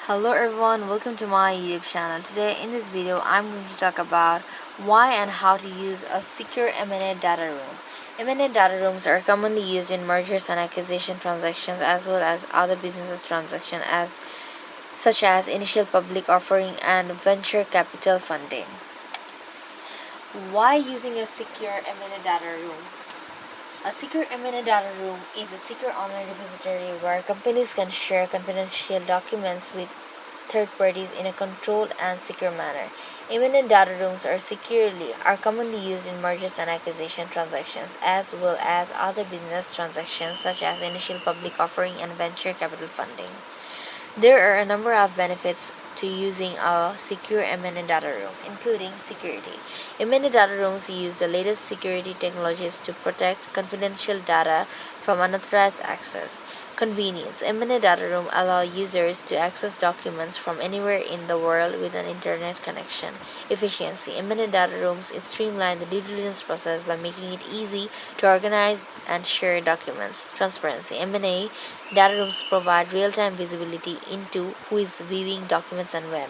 Hello everyone, welcome to my YouTube channel. Today in this video I'm going to talk about why and how to use a secure M&A data room. M&A data rooms are commonly used in mergers and acquisition transactions as well as other business transactions such as initial public offering and venture capital funding. Why using a secure M&A data room? A secure M&A data room is a secure online repository where companies can share confidential documents with third parties in a controlled and secure manner. M&A data rooms are commonly used in mergers and acquisition transactions as well as other business transactions such as initial public offering and venture capital funding. There are a number of benefits to using a secure M&A data room, including security. M&A data rooms use the latest security technologies to protect confidential data from unauthorized access. Convenience. M&A data room allow users to access documents from anywhere in the world with an internet connection. Efficiency. M&A data rooms streamline the due diligence process by making it easy to organize and share documents. Transparency. M&A data rooms provide real-time visibility into who is viewing documents and when.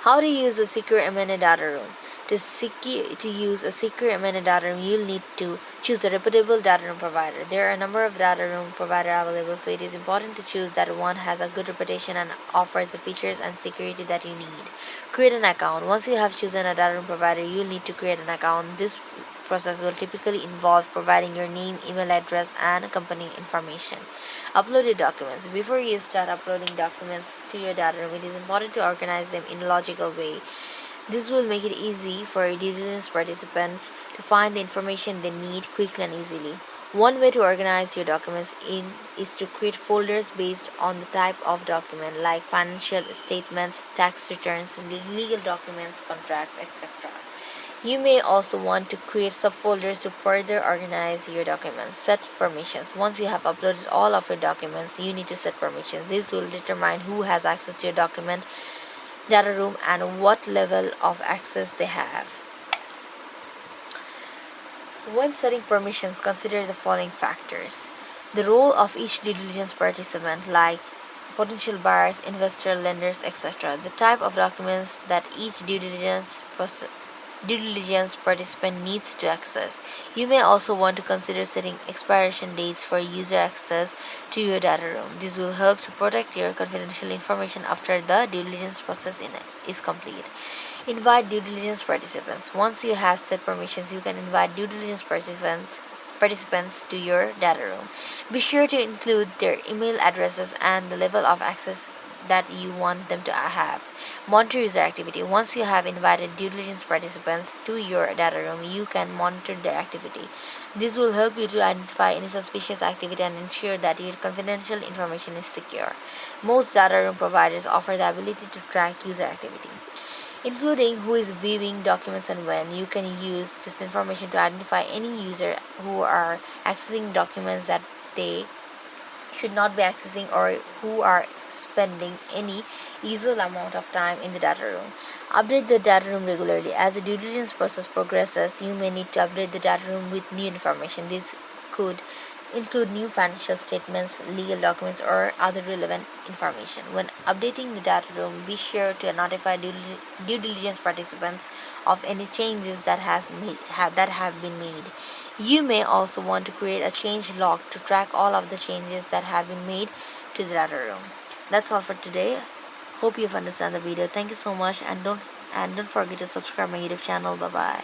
How to use a secure M&A data room? To use a secure M&A data room, you'll need to choose a reputable data room provider. There are a number of data room providers available, so it is important to choose that one has a good reputation and offers the features and security that you need. Create an account. Once you have chosen a data room provider, you'll need to create an account. This process will typically involve providing your name, email address, and company information. Upload your documents. Before you start uploading documents to your data room, it is important to organize them in a logical way. This will make it easy for due diligence participants to find the information they need quickly and easily. One way to organize your documents is to create folders based on the type of document like financial statements, tax returns, legal documents, contracts, etc. You may also want to create subfolders to further organize your documents. Set permissions. Once you have uploaded all of your documents, you need to set permissions. This will determine who has access to your document data room and what level of access they have. When setting permissions, consider the following factors: the role of each due diligence participant, like potential buyers, investors, lenders, etc., the type of documents that each due diligence participant needs to access. You may also want to consider setting expiration dates for user access to your data room. This will help to protect your confidential information after the due diligence process is complete. Invite due diligence participants. Once you have set permissions, you can invite due diligence participants to your data room. Be sure to include their email addresses and the level of access that you want them to have. Monitor user activity. Once you have invited due diligence participants to your data room, you can monitor their activity. This will help you to identify any suspicious activity and ensure that your confidential information is secure. Most data room providers offer the ability to track user activity, including who is viewing documents and when. You can use this information to identify any user who are accessing documents that they should not be accessing or who are spending any usual amount of time in the data room. Update the data room regularly. As the due diligence process progresses, you may need to update the data room with new information. This could include new financial statements, legal documents, or other relevant information. When updating the data room, be sure to notify due diligence participants of any changes that have been made. You may also want to create a change log to track all of the changes that have been made to the data room. That's all for today. Hope you've understood the video. Thank you so much, and don't forget to subscribe my YouTube channel. Bye bye.